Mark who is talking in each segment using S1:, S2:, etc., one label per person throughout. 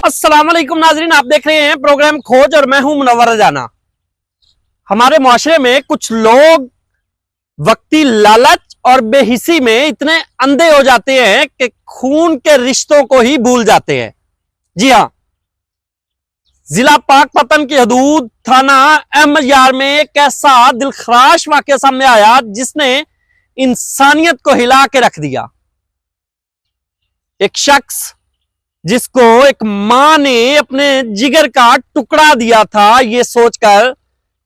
S1: अस्सलाम वालेकुम नाजरीन, आप देख रहे हैं प्रोग्राम खोज और मैं हूं मुनव्वर रजाना। हमारे मुआशरे में कुछ लोग वक्ती लालच और बेहिसी में इतने अंधे हो जाते हैं कि खून के रिश्तों को ही भूल जाते हैं। जी हां, जिला पाकपतन की हदूद थाना अहमद यार में एक ऐसा दिलखराश वाकया सामने आया जिसने इंसानियत को हिला के रख दिया। एक शख्स जिसको एक मां ने अपने जिगर का टुकड़ा दिया था, यह सोचकर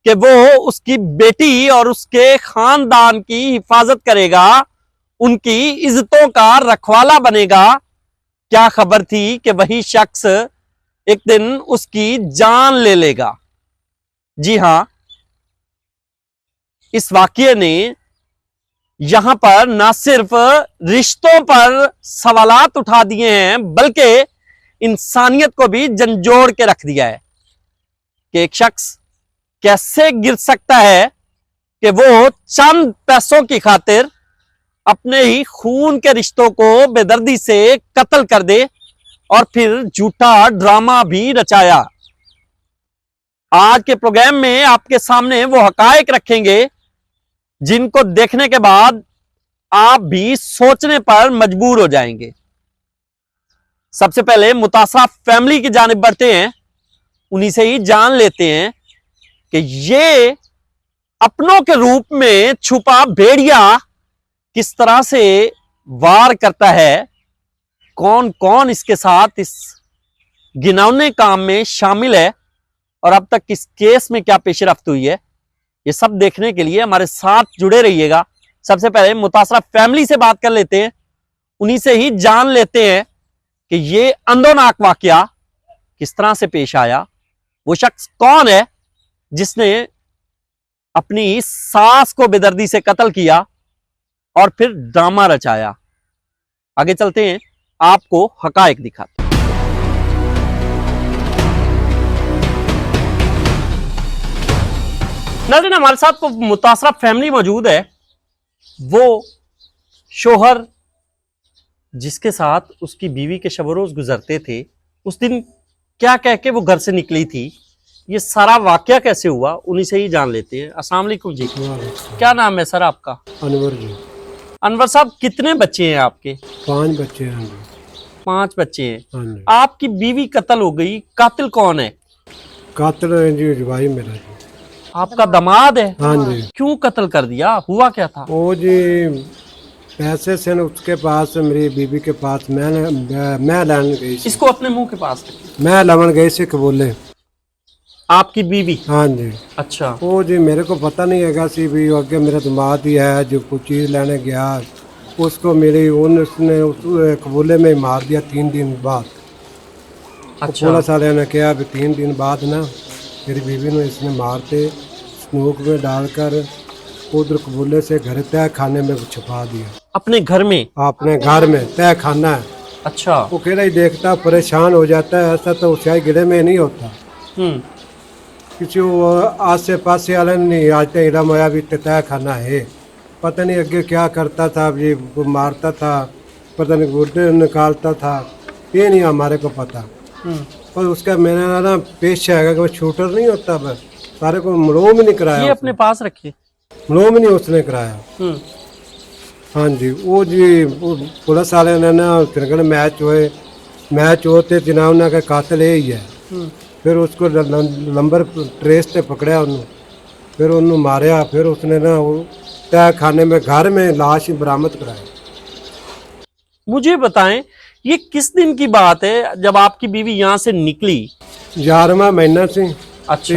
S1: कि वो उसकी बेटी और उसके खानदान की हिफाजत करेगा, उनकी इज्जतों का रखवाला बनेगा, क्या खबर थी कि वही शख्स एक दिन उसकी जान ले लेगा। जी हां, इस वाकये ने यहां पर ना सिर्फ रिश्तों पर सवालात उठा दिए हैं बल्कि इंसानियत को भी झंझोड़ के रख दिया है कि एक शख्स कैसे गिर सकता है कि वो चंद पैसों की खातिर अपने ही खून के रिश्तों को बेदर्दी से कत्ल कर दे और फिर झूठा ड्रामा भी रचाया। आज के प्रोग्राम में आपके सामने वो हकायक रखेंगे जिनको देखने के बाद आप भी सोचने पर मजबूर हो जाएंगे। सबसे पहले मुतासरा फैमिली की जानिब बढ़ते हैं, उन्हीं से ही जान लेते हैं कि ये अपनों के रूप में छुपा भेड़िया किस तरह से वार करता है, कौन कौन इसके साथ इस घिनौने काम में शामिल है और अब तक इस केस में क्या पेशरफ्त हुई है, ये सब देखने के लिए हमारे साथ जुड़े रहिएगा। सबसे पहले मुतासरा फैमिली से बात कर लेते हैं, उन्हीं से ही जान लेते हैं कि ये अंदोनाक वाकया किस तरह से पेश आया। वो शख्स कौन है जिसने अपनी सास को बेदर्दी से कत्ल किया और फिर ड्रामा रचाया। आगे चलते हैं, आपको हकायक दिखाते हैं। नाज़रीन, हमारे साथ मुतासरा फैमिली मौजूद है। वो शोहर जिसके साथ उसकी बीवी के शब रोज गुजरते थे, उस दिन क्या कह के वो घर से निकली थी, ये सारा वाकया कैसे हुआ, उन्हीं से ही जान लेते हैं। अस्सलाम वालेकुम जी, क्या नाम है सर आपका?
S2: अनवर जी।
S1: अनवर साहब, कितने बच्चे हैं आपके?
S2: 5 बच्चे हैं।
S1: 5 बच्चे हैं।
S2: हाँ,
S1: आपकी बीवी कत्ल हो गई, कातिल कौन है?
S2: कातिल है जी भाई मेरा जी।
S1: आपका दामाद है?
S2: हाँ जी।
S1: क्यों कत्ल कर दिया, हुआ क्या था?
S2: वो जी पैसे से न उसके पास, मेरी बीबी के पास मैं लाने गई सी।
S1: इसको अपने मुंह के पास रखिए।
S2: मैं लवन गई सी कबूले।
S1: आपकी बीवी?
S2: हाँ जी।
S1: अच्छा।
S2: वो जी मेरे को पता नहीं है सी भी आगे मेरा दामाद ही है जो कुछ चीज़ लेने गया, उसको मेरी उसने उस कबूले में मार दिया 3 दिन बाद।
S1: अच्छा।
S2: पुलिस वाले ने कहा भी 3 दिन बाद ना मेरी बीवी ने इसने मारते स्नूक में डालकर उधर कबूले से घर तय खाने में छुपा दिया।
S1: अपने घर में?
S2: अपने घर में तय खाना है।
S1: अच्छा।
S2: वो अकेला ही देखता परेशान हो जाता है, ऐसा तो शायद गिले में नहीं होता। किसी आसे पासे वाले नहीं आज तक इलम आया भी तय खाना है, पता नहीं आगे क्या करता था, ये मारता था, पता नहीं गुर्दे निकालता था, ये नहीं हमारे को पता। पर उसका मेरा ना पेशा है कि वो शूटर नहीं होता, बस सारे को मलो में नहीं कराया।
S1: ये अपने पास रखिए।
S2: मलो में नहीं उसने कराया। हाँ जी। वो जी पुलिस वाले ने ना क्रिकेट मैच होते जनाब ना का कातिल यही है। फिर उसको नंबर ट्रेस से पकड़ा उन्होंने, फिर उन्होंने मारा, फिर उसने ना वो तय खाने में घर में लाश बरामद कराई।
S1: मुझे बताएं, ये किस दिन की बात है जब आपकी बीवी यहाँ से निकली?
S2: 11वां महीना से।
S1: अच्छा।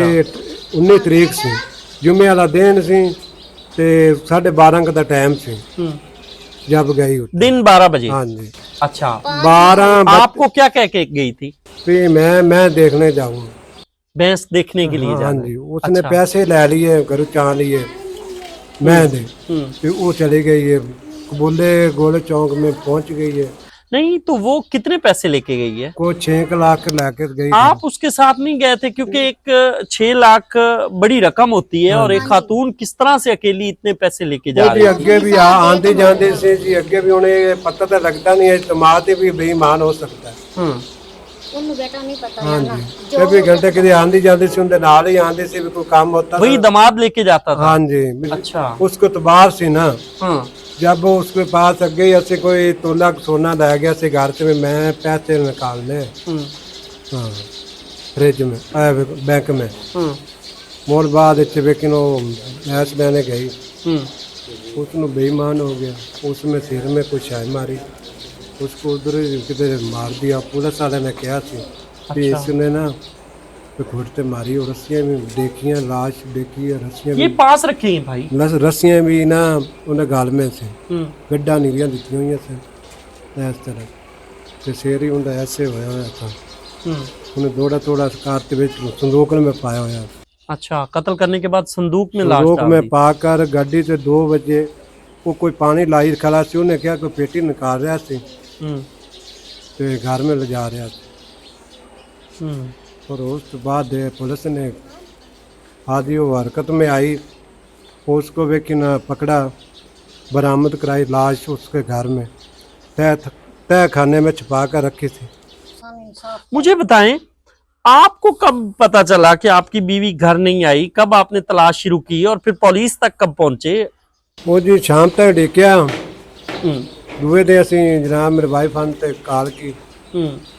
S2: 19 तारीख से जुमे वाला दिन से, 12:30 का टाइम से जब गई
S1: दिन 12 बजे।
S2: हाँ जी।
S1: अच्छा।
S2: 12
S1: आपको क्या कह के गई थी?
S2: फिर मैं देखने जाऊँ,
S1: भैंस देखने के लिए?
S2: हाँ जी। उसने
S1: अच्छा।
S2: पैसे ले लिए, घर चाह लिए, मैं दे, फिर वो चली गई है कबूले गोले चौक में पहुंच गई है।
S1: नहीं तो वो कितने पैसे लेके गई है?
S2: को 6 लाख लेकर गई।
S1: आप उसके साथ नहीं गए थे? क्योंकि एक 6 लाख बड़ी रकम होती है और एक खातून किस तरह से अकेली इतने पैसे लेके जा रही है?
S2: अगे भी आंदे जाते से जी, अगे भी उन्हें पता तो लगता नहीं है, दामाद भी बेईमान हो सकता है।
S3: ਉਹਨੂੰ ਬੇਟਾ ਨਹੀਂ ਪਤਾ
S2: हाँ
S3: ਨਾ
S2: जी 24 घंटे कभी आंधी जाती सी उनके नाल ही आंधी सी भी कोई काम होता
S1: वही
S2: था।
S1: दामाद लेके जाता था।
S2: हाँ जी
S1: अच्छा।
S2: उसको तो बाहर सी ना
S1: हाँ।
S2: जब वो उसके पास अगे ही ऐसे कोई तोला सोना लै गया से घर से भी मैं पैसे निकालने हाँ फ्रिज में बैंक में मोड़ बाद लेकिन वो भैंस लेने गई उसमें बेईमान हो गया उसमें सिर में कुछ है मारी उसको उधर ही किधर मार दिया। पुलिस वाले ने कहा कि इसने ना तो घुटते मारी और रस्सियाँ भी देखी हैं लाश देखी है रस्सियाँ
S1: ये
S2: भी
S1: पास रखे हैं भाई।
S2: रस्सियाँ भी ना उन्हें गाल में से गड्ढा नीरियाँ दिखी हुई से इस तरह तो शेर ही उनका ऐसे होया था उन्हें दौड़ा दौड़ा कार के संदूक में पाया हुआ।
S1: अच्छा, कत्ल करने के बाद संदूक में लाश
S2: संदूक
S1: डाल
S2: में
S1: दी।
S2: पाकर गाड़ी से 2 बजे वो कोई पानी लाई खड़ा सी उन्हें क्या कोई पेटी निकाल रहा सी तो घर में ले जा रहा था और उस बाद पुलिस ने आदि वो हरकत में आई उसको लेकिन पकड़ा बरामद कराई लाश उसके घर में तय खाने में छुपा कर रखी थी।
S3: ਸਾਨੂੰ ਇਨਸਾਫ
S1: मुझे बताएं, आपको कब पता चला कि आपकी बीवी घर नहीं आई? कब आपने तलाश शुरू की और फिर पुलिस तक कब पहुंचे?
S2: वो जी शाम तक डिक्या दूए दिन असी जनाब मेरे वाइफ आन ते कॉल की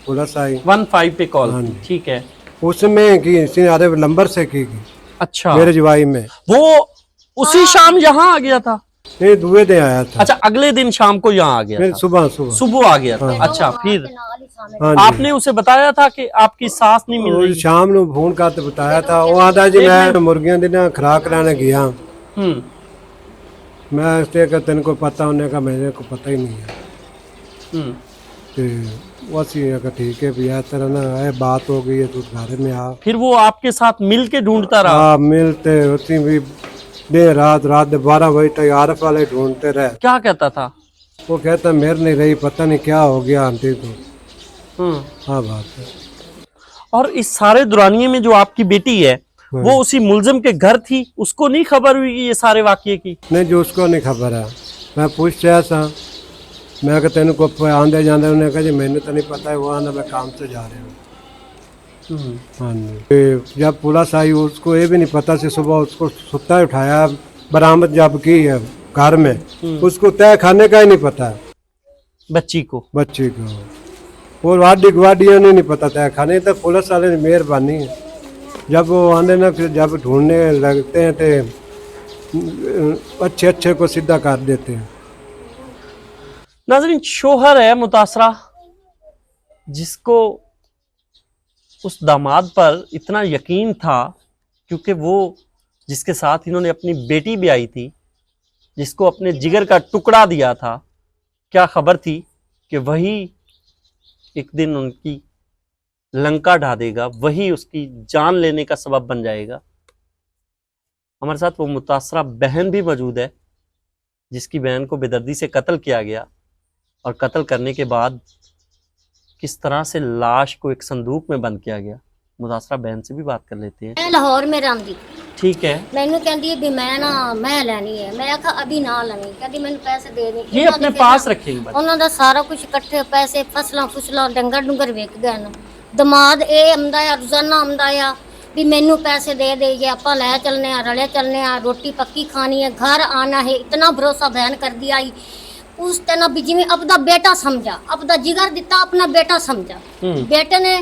S2: पुलिस आई
S1: 15 पे कॉल।
S2: हाँ जी।
S1: ठीक है।
S2: उसमें की अरे नंबर से की
S1: अच्छा,
S2: मेरे जवाई में
S1: वो उसी शाम यहाँ आ गया था?
S2: नहीं दूए दिन आया था।
S1: अच्छा, अगले दिन शाम को यहाँ आ गया
S2: फिर
S1: था?
S2: सुबह सुबह
S1: सुबह आ गया था। अच्छा, फिर
S3: ਨਾਲ ਹੀ ਸਾਹਮਣੇ
S2: हाँ जी
S1: आपने उसे बताया था कि आपकी सांस नहीं मिल
S2: वो
S1: रही?
S2: शाम ਨੂੰ फोन करते बताया था वो आदा जी मैं मुर्गियों दी ना खुराक लाने गया
S1: हम्म।
S2: मैं उसने कहा तेन को पता उन्हें कहा मेरे को पता ही नहीं है
S1: हम्म।
S2: तो वो सी कहा ठीक है भैया तेरा ना ये बात हो गई है तू घर में आ।
S1: फिर वो आपके साथ मिल के ढूंढता रहा?
S2: हाँ मिलते होती भी देर रात 12 बजे तक आरफ वाले ढूंढते रहे।
S1: क्या कहता था?
S2: वो कहता मेरे नहीं रही पता नहीं क्या हो गया आंटी को।
S1: हम्म।
S2: हाँ बात है।
S1: और इस सारे दुरानिये में जो आपकी बेटी है वो उसी मुलजिम के घर थी, उसको नहीं खबर हुई ये सारे वाकये की?
S2: नहीं जो उसको नहीं खबर है मैं पूछ रहा था मैं कहा तेन को आंदे जाते उन्हें कहा जी मैंने तो नहीं पता है वो आना मैं काम से जा रहा हूँ। हाँ जी फिर जब पुलिस आई उसको ये भी नहीं पता से सुबह उसको सुता ही उठाया बरामद जब की है घर में उसको तय खाने का ही नहीं पता
S1: बच्ची को?
S2: बच्ची को और वाडी गुवाडियों ने नहीं पता तय खाने तक पुलिस वाले ने मेहरबानी है जब वो आने ना फिर जब ढूंढने लगते हैं तो अच्छे अच्छे को सीधा कर देते हैं।
S1: नाज़रीन, शोहर है मुतासरा जिसको उस दामाद पर इतना यकीन था क्योंकि वो जिसके साथ इन्होंने अपनी बेटी भी आई थी, जिसको अपने जिगर का टुकड़ा दिया था, क्या खबर थी कि वही एक दिन उनकी लंका ढा देगा, वही उसकी जान लेने का सबब बन जाएगा। हमारे साथ वो मुतासरा बहन भी मौजूद है जिसकी बहन को बेदर्दी से कत्ल किया गया और कत्ल करने के बाद किस तरह से लाश को एक संदूक में बंद किया गया। मुतासरा बहन से भी बात कर लेते हैं।
S3: मैं लाहौर में रहंदी
S1: ठीक है।
S3: मैनू कहती है भी मैं ना मैं ਲੈਣੀ है मैं आखा अभी ना ਲੈਣੀ कहती मैनू पैसे दे दे
S1: ये अपने पास रखेंगे बच्चे।
S3: ਉਹਨਾਂ ਦਾ ਸਾਰਾ ਕੁਝ ਇਕੱਠੇ ਪੈਸੇ ਫਸਲਾਂ ਡੰਗਰ ਡੁੰਗਰ ਵਿਕ ਗਏ ਨੇ ਦਮਾਦ ਇਹ ਆਉਂਦਾ ਆ ਰੋਜ਼ਾਨਾ ਆਉਂਦਾ ਆ भी मैनू पैसे दे दे ये आप ले चलने रले चलने रोटी पक्की खानी है घर आना है इतना भरोसा बयान कर दिया उस तरह भी जिम्मे अपना बेटा समझा अपना जिगर दिता अपना बेटा समझा बेटे ने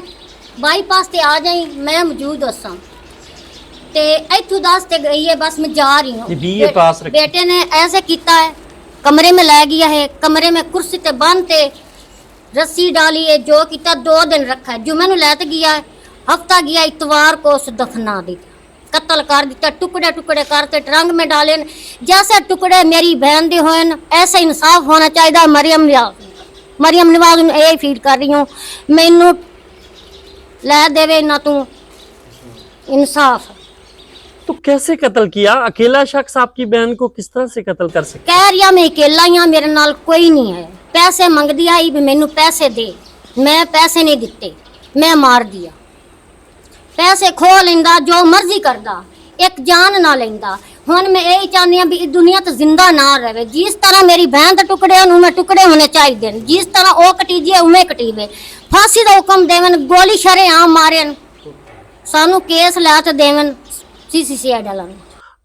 S3: बाईपास से आ जाई मैं मौजूद उसा ते इथू दस ते गई है बस मैं जा रही हूँ बेटे ने ऐसे किया है कमरे में लै गया है कमरे में कुर्सी ते बंद ते रस्सी डाली है जो किया 2 दिन रखा है जुम्मे नूं लैत गया है हफ्ता गया इतवार को उस दफना दिया कत्ल कर दिता टुकड़े टुकड़े करते ट्रंक में डाले जैसे टुकड़े मेरी बहन दे होए ऐसा इंसाफ होना चाहिए। मरियम नवाज यही फील कर रही हूँ मैनू लै देवे ना तू इंसाफ।
S1: तो कैसे कत्ल किया? अकेला शख्स आपकी बहन को किस तरह से कत्ल कर सकता?
S3: कह रहा मैं अकेला ही हाँ मेरे नाल कोई नहीं है पैसे मंगदी आई भी मैनू पैसे दे मैं पैसे नहीं दिते मैं मार दिया पैसे खो लेंदा जो मर्जी करदा एक जान ना लेंदा। हुण मैं यही चाहनी हूं भी दुनिया तो जिंदा ना रहे जिस तरह मेरी बहन के टुकड़े मैं टुकड़े होने चाहिए जिस तरह वो कटीजे उमें कटीवे फांसी का हुक्म देवन, गोली शरेआम मारन, सानू केस ला ते देवन CCCI डालन।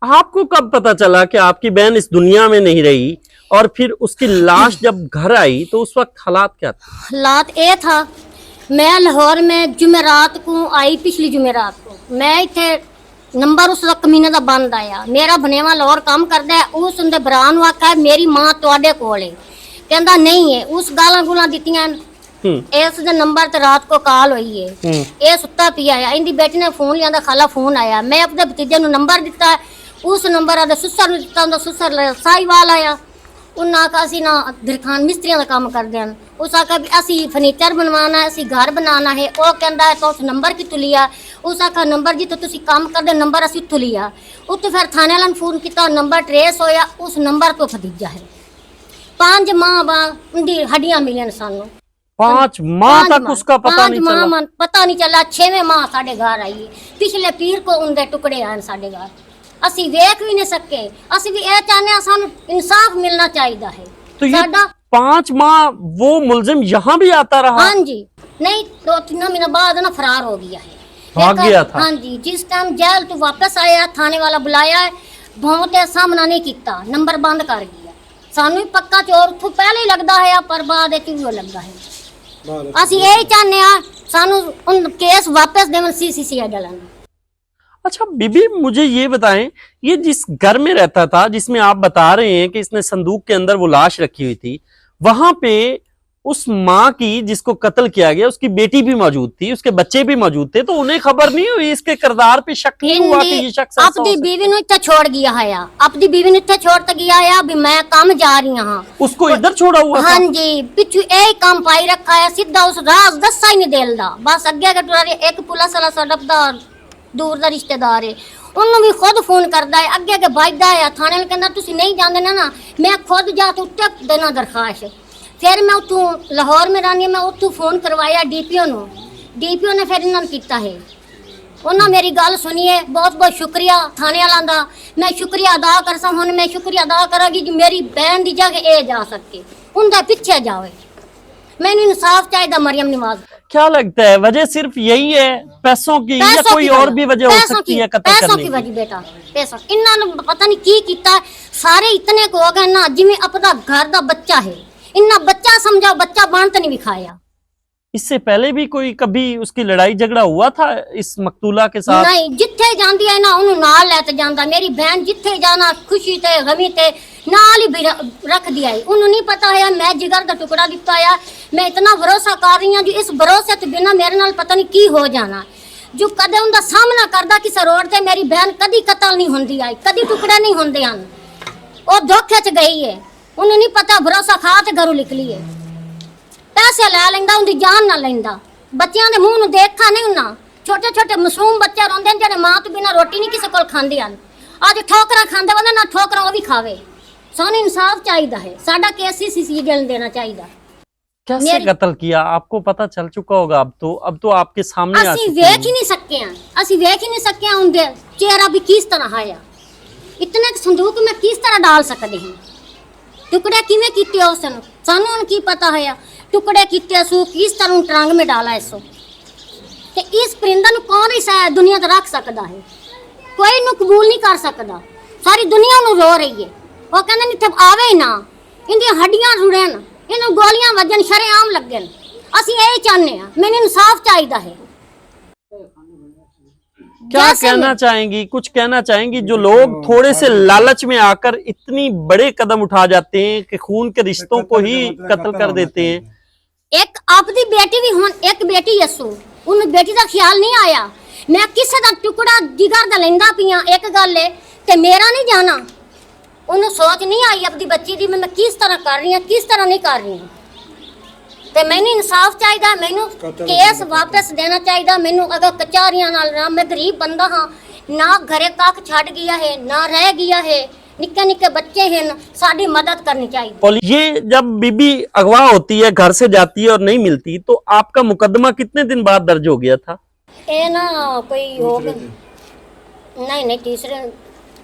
S1: आपको कब पता चला कि आपकी बहन इस दुनिया में नहीं रही और फिर उसकी लाश जब घर आई तो उस वक्त हालात क्या थे?
S3: हालात ये था, मैं लाहौर में जुमेरात को आई, पिछली जुमेरात को मैं इतने नंबर उस वक्त महीने का बंद आया, मेरा बनेवा लाहौर काम करता है, उस उनके भरा नु आखा मेरी मां तुहाडे कोल है, कहंदा नहीं है, उस गालां गुलां दित्तियां इस दे नंबर ते रात को कॉल हुई है, ये सुत्ता पिया है, इंदी बेटी ने फोन लिया, खाला फोन आया, मैं अपने भतीजे नु नंबर दिता, उस नंबर आदे सुसर नु दिता, उनदा सुसर साईवाल आया, उन्हें आखा असी ना दिरखान मिस्त्रियों का काम करते हैं, उस आखा भी असी फर्नीचर बनवाना है, असी घर बनाना है, वो कहता है तो उस नंबर कितों लिया, उस आखा नंबर जी तो तुसी काम करते नंबर असी उत्थों लिया, उत्थे फिर थाने वाले फोन किया, नंबर ट्रेस होया, उस नंबर तो भतीजा है, 5 माह बाद उनकी हड्डियां मिलियां सानू,
S1: 5 माह तक उसका पता नहीं चला।
S3: पता नहीं चला, 6वें माह साढ़े घर आई है, पिछले पीर को उनके टुकड़े आए साढ़े घर, असी वेख भी नहीं सके, असी भी यह चाहते सानू इंसाफ मिलना चाहिए है।
S1: तो ये 5 माह वो मुलजिम यहाँ भी आता रहा?
S3: हाँ जी, नहीं 2-3 महीने बाद ना फरार हो गया है,
S1: भाग गया था।
S3: हाँ जी, जिस टाइम जेल तो वापस आया, थाने वाला बुलाया है, बहुत सामना नहीं किया, नंबर बंद कर गया, सानू पक्का चोर तो पहले ही लगता है, पर बाद वो लगता है, असी यही चाहते हैं सानू उन केस वापस देवन, CCCI डालन।
S1: अच्छा बीबी, मुझे ये बताएं, ये जिस घर में रहता था जिसमें आप बता रहे हैं कि इसने संदूक के अंदर वो लाश रखी हुई थी, वहां पे उस माँ की जिसको कत्ल किया गया उसकी बेटी भी मौजूद थी, उसके बच्चे भी मौजूद थे, तो उन्हें खबर नहीं हुई, इसके किरदार पे शक नहीं हुआ कि ये शख्स ऐसा
S3: अपनी बीवी नु इत्थे छोड़ गया है, अपनी बीवी नु इत्थे छोड़ गया है, भी मैं काम जा रही हां,
S1: उसको इधर छोड़ा हुआ था?
S3: हाँ जी, पिछू यही काम पाई रखा है, सीधा उस राज दसा ही नहीं देलदा, बस अगे के टुरा एक पुलिस वाला सड़पदा दूर दा रिश्तेदार है, उन्होंने भी खुद फोन करता है, अगे के बजदा है, थाने वाले कहंदा तुसी नहीं जांदे ना, मैं खुद जा के उत्ते देना दरखास्त, फिर मैं उतों लाहौर में रहनी, मैं उतों फोन करवाया DPO नु, DPO ने फिर इन्होंने किया है, उन्होंने मेरी गल सुनी है, बहुत बहुत शुक्रिया थाने वालों का, मैं शुक्रिया अदा कर सा, हुण मैं शुक्रिया अदा करांगी कि मेरी बहन की जगह ये जा सके, उनका पीछे जाए, मैंने इंसाफ चाहिए। मरियम नवाज,
S1: क्या लगता है वजह सिर्फ यही है, पैसों की, या कोई और भी वजह हो सकती है कत्ल
S3: पैसों
S1: करने
S3: की
S1: की?
S3: वजह बेटा, पैसा इन्होंने पता नहीं की कीता, सारे इतने को हो गए ना, जिमें अपना घर का बच्चा है, इन्ना बच्चा समझाओ, बच्चा बन तो नहीं विखाया।
S1: इससे पहले भी कोई कभी उसकी लड़ाई झगड़ा हुआ था इस मकतूला के साथ?
S3: नहीं, जिथे जांदी है ना उन्हें नाल लेते जांदा, मेरी बहन जिथे जाना खुशी ते गमी ते नाल ही रख दिया है, उन्हें नहीं पता है मैं जिगर का टुकड़ा दिता है, मैं इतना भरोसा कर रही हूँ जो इस भरोसे तो बिना मेरे नाल पता नहीं की हो जाना, जो कदे उनका सामना करदा किसी रोड ते, मेरी बहन कदी कतल नहीं होंदी आई, कदी टुकड़े नहीं होंदे हन, वो धोखे च गई है, उन्हें नहीं पता भरोसा खा के घरों निकली है, पैसे लै लेंदा, उनकी जान ना लेंदा, बच्चों के मुंह देखा नहीं उन्ना, छोटे छोटे मासूम बच्चे रोंदे ने, जेडे मां तो बिना रोटी नहीं किसी को खांदे हन, अज ठोकरा खांदे बंदे ना ठोकरा वो भी खावे, सानू इंसाफ चाहिए है, साडा केस CCCI देना चाहिए।
S1: कैसे कत्ल किया आपको पता चल चुका होगा, अब तो आपके सामने आ
S3: असी
S1: चुकी
S3: वेख
S1: है।
S3: ही नहीं सके हैं, असी वेख ही नहीं सके हैं, उनके चेहरा भी किस तरह आया, इतने संदूक में किस तरह डाल सकते हैं, टुकड़े किवें कीते उसने, सानू हुण की पता है, टुकड़े कीते सू किस तरह ट्रंग में डाला इसो, ते इस परिंदा नु कौन ही शायद दुनिया ते रख सकता है, कोई नु कबूल नहीं कर सकता, सारी दुनिया नु रो रही है, वो कहंदे नहीं थे आवे ही ना, इनकी हड्डियां रुड़न, इन्हें गोलियां वजन शरेआम लगन, असी यही चाहते हैं, मैंने इंसाफ चाहिए है।
S1: क्या कहना चाहेंगी, कुछ कहना चाहेंगी जो लोग थोड़े से लालच में आकर इतनी बड़े कदम उठा जाते हैं कि खून के रिश्तों को ही कत्ल कर देते हैं?
S3: एक अपनी बेटी भी होन, एक बेटी यसू, उन बेटी का ख्याल नहीं आया, मैं किसी का टुकड़ा जिगर दा लेंदा पिया, एक गल है ते मेरा नहीं जाना, उन्हें सोच नहीं आई अपनी बच्ची की मैं किस तरह कर रही हूँ, किस तरह नहीं कर रही हूँ, ते मैंने इंसाफ चाहिए, मैनू केस वापस देना चाहिए, मैनू अगर कचहरियां नाल ना, मैं गरीब बंदा हाँ, ना घरे कख छड़ गया है, ना रह गया है, निक्के निक्के बच्चे हैं, साड़ी मदद करनी चाहिए।
S1: ये जब बीबी अगवा होती है, घर से जाती है और नहीं मिलती, तो आपका मुकदमा कितने दिन बाद दर्ज हो गया था?
S3: ये ना कोई हो नहीं तीसरे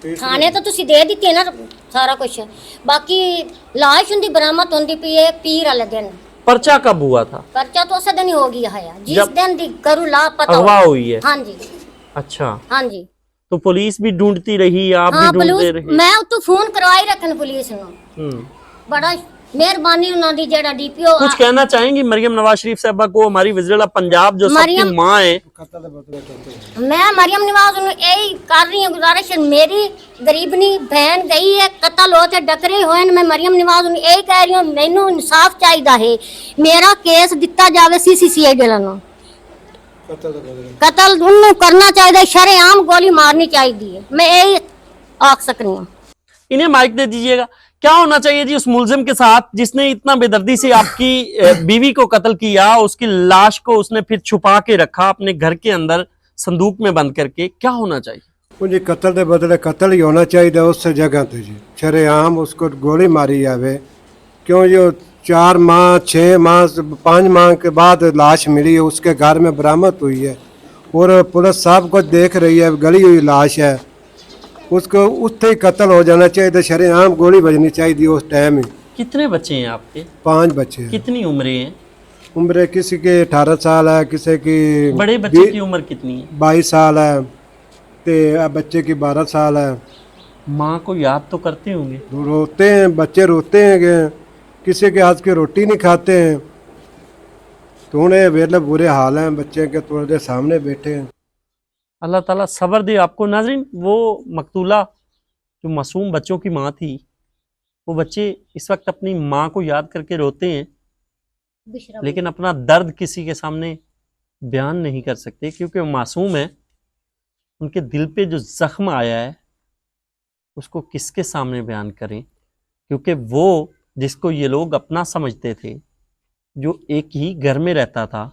S3: थाने तो तुसी दे दी ना सारा कुछ, बाकी लाश उनकी बरामद होंदी पई है पीर वाले दिन,
S1: पर्चा कब हुआ था?
S3: पर्चा तो उस दिन ही हो गया है जिस
S1: जब
S3: दिन दी करू लापता
S1: अगवा हुई है।
S3: हाँ जी
S1: अच्छा,
S3: हाँ जी
S1: तो पुलिस भी ढूंढती रही, आप
S3: हाँ
S1: भी ढूंढते
S3: पुलिस
S1: रहे?
S3: मैं तो फोन करवाई रखन पुलिस नु
S1: हम्म।
S3: बड़ा मेहरबानी उन्होंने दी जेड़ा डीपीओ
S1: कुछ कहना चाहेंगी मरियम नवाज शरीफ साहबा को, हमारी वज़ीर पंजाब जो सबकी
S3: मरियम-
S1: माँ है?
S3: मैं मरियम नवाज नु यही कर रही हूँ गुजारिश, मेरी गरीबनी बहन गई है कत्ल होते डकरे हुए मैं मरियम नवाज नु यही कह रही हूँ मैनू इंसाफ चाहिए है, मेरा केस दिता जावे CCCI नु कत्ल उन्होंने करना चाहिए, शरेआम गोली मारनी चाहिए, मैं यही आख सकती हूँ।
S1: इन्हें माइक दे दीजिएगा। क्या होना चाहिए जी उस मुलजिम के साथ जिसने इतना बेदर्दी से आपकी बीवी को कत्ल किया, उसकी लाश को उसने फिर छुपा के रखा अपने घर के अंदर संदूक में बंद करके? क्या होना चाहिए?
S2: मुझे कत्ल के बदले कत्ल ही होना चाहिए उस जगह पे जी, शरेआम उसको गोली मारी जावे। क्यों जो 4 माह 6 माह 5 माह के बाद लाश मिली है, उसके घर में बरामद हुई है और पुलिस साहब को देख रही है, गली हुई लाश है, उसको उससे ही कत्ल हो जाना चाहिए, शरेआम गोली बजनी चाहिए उस टाइम ही।
S1: कितने बच्चे हैं आपके?
S2: 5 बच्चे हैं।
S1: कितनी उम्रें हैं?
S2: उम्र किसी की 18 साल है, किसी की
S1: बड़े बच्चे की उम्र कितनी है?
S2: 22 साल है, ते बच्चे की 12 साल है।
S1: माँ को याद तो करते होंगे?
S2: रोते हैं बच्चे, रोते हैं कि किसी के हाथ की रोटी नहीं खाते हैं, तो उन्हें वेले बुरे हाल हैं बच्चे के, थोड़े देर सामने बैठे हैं।
S1: अल्लाह ताला सब्र दे आपको। नाज़रीन, वो मकतूला जो मासूम बच्चों की माँ थी, वो बच्चे इस वक्त अपनी माँ को याद करके रोते हैं, लेकिन अपना दर्द किसी के सामने बयान नहीं कर सकते क्योंकि वो मासूम है। उनके दिल पे जो जख्म आया है उसको किसके सामने बयान करें, क्योंकि वो जिसको ये लोग अपना समझते थे, जो एक ही घर में रहता था,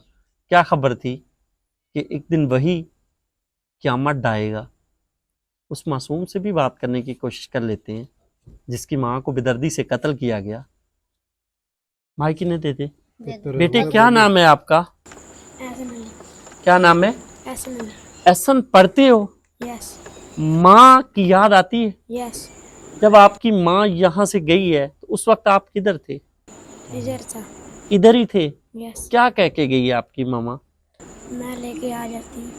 S1: क्या खबर थी कि एक दिन वही क़यामत ढाएगा। उस मासूम से भी बात करने की कोशिश कर लेते हैं जिसकी माँ को बेदर्दी से कत्ल किया गया। माइक ने दे दे। बेटे, क्या नाम है आपका? क्या नाम है? एहसन। पढ़ते हो?
S4: यस
S1: माँ की याद आती है?
S4: यस
S1: जब आपकी माँ यहाँ से गई है तो उस वक्त आप किधर थे?
S4: इधर था।
S1: इधर ही थे?
S4: यस
S1: क्या कह के गई है आपकी मामा?
S4: मैं लेके आ जाती हूँ।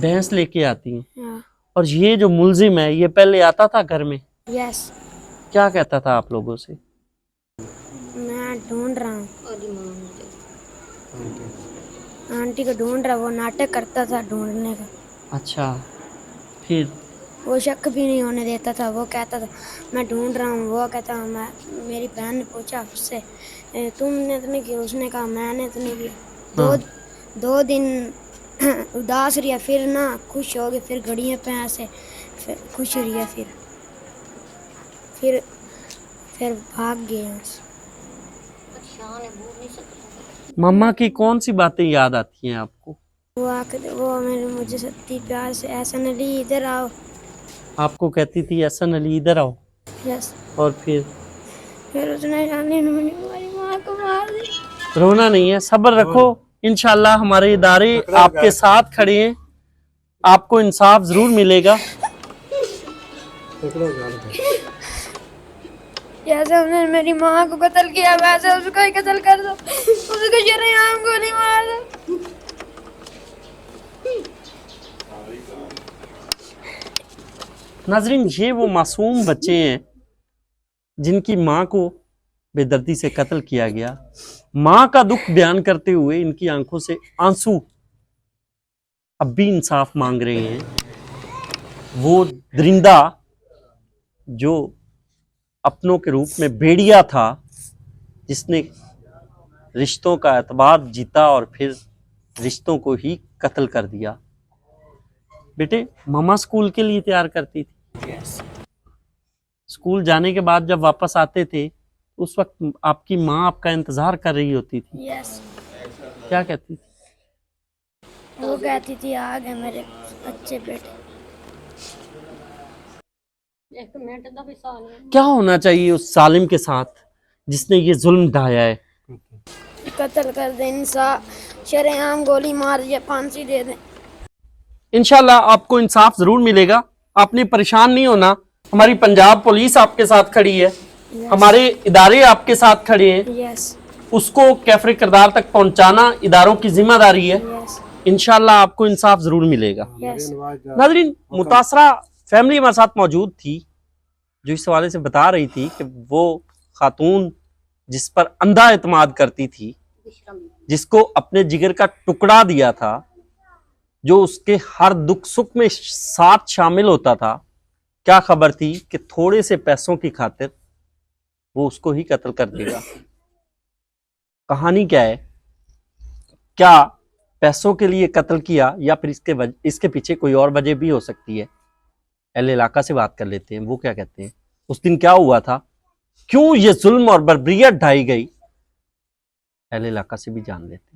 S1: भैंस लेके आती हैं।
S4: हाँ
S1: और ये जो मुलजिम है ये पहले आता था घर में?
S4: यस
S1: क्या कहता था आप लोगों से?
S4: मैं ढूंढ रहा हूँ, आंटी को ढूंढ रहा, वो नाटक करता था ढूंढने का।
S1: अच्छा, फिर?
S4: वो शक भी नहीं होने देता था, वो कहता था मैं ढूंढ रहा हूँ, वो कहता मैं, मेरी बहन ने पूछा उससे तुमने तो नहीं किया, उसने कहा मैंने तो नहीं किया। दो दिन उदास रहा, फिर ना खुश हो गए, फिर घड़ियाँ पे ऐसे खुश रही, फिर भाग गए यहाँ से।
S1: मम्मा की कौन सी बातें याद आती हैं आपको?
S4: वो मुझे सच्ची प्यार से एहसन अली इधर आओ।
S1: आपको कहती थी एहसन अली इधर आओ?
S4: यस।
S1: और
S4: फिर उसने जाने हमारी माँ को मार दी।
S1: रोना नहीं है, सब्र रखो, इंशाल्लाह हमारे इदारे आपके साथ खड़े हैं, आपको इंसाफ जरूर मिलेगा।
S4: जैसे उसने मेरी माँ को कत्ल किया वैसे उसको ही कत्ल कर दो, उसको शरेआम गोली मार दो।
S1: नाजरीन, ये वो मासूम बच्चे हैं जिनकी माँ को बेदर्दी से कत्ल किया गया। माँ का दुख बयान करते हुए इनकी आंखों से आंसू अब भी इंसाफ मांग रहे हैं। वो दरिंदा जो अपनों के रूप में भेड़िया था, जिसने रिश्तों का एतबार जीता और फिर रिश्तों को ही कत्ल कर दिया। बेटे, मम्मा स्कूल के लिए तैयार करती थी। स्कूल जाने के बाद जब वापस आते थे उस वक्त आपकी माँ आपका इंतजार कर रही होती थी।
S4: यस।
S1: क्या कहती थी?
S4: वो कहती थी आ गए मेरे अच्छे बेटे।
S1: क्या होना चाहिए उस जालिम के साथ जिसने ये जुल्म ढाया है?
S4: कत्ल कर दे, इंसाफ, शरेआम गोली मार या फांसी दे दे।
S1: इंशाल्लाह आपको इंसाफ जरूर मिलेगा। आपने परेशान नहीं होना, हमारी पंजाब पुलिस आपके साथ खड़ी है, हमारे इदारे आपके साथ खड़े हैं।
S4: यस।
S1: उसको कैफरे किरदार तक पहुंचाना इदारों की जिम्मेदारी है।
S4: यस
S1: इंशाल्लाह आपको इंसाफ जरूर मिलेगा।
S4: यस
S1: नाजरीन, मुतासरा फैमिली हमारे साथ मौजूद थी जो इस हवाले से बता रही थी कि वो खातून जिस पर अंधा एतमाद करती थी, जिसको अपने जिगर का टुकड़ा दिया था, जो उसके हर दुख सुख में साथ शामिल होता था, क्या खबर थी कि थोड़े से पैसों की खातिर वो उसको ही कत्ल कर देगा। कहानी क्या है? क्या पैसों के लिए कत्ल किया या फिर इसके पीछे कोई और वजह भी हो सकती है? अहले इलाका से बात कर लेते हैं, वो क्या कहते हैं, उस दिन क्या हुआ था, क्यों ये जुल्म और बर्बरियत ढाई गई, अहले इलाका से भी जान लेते हैं।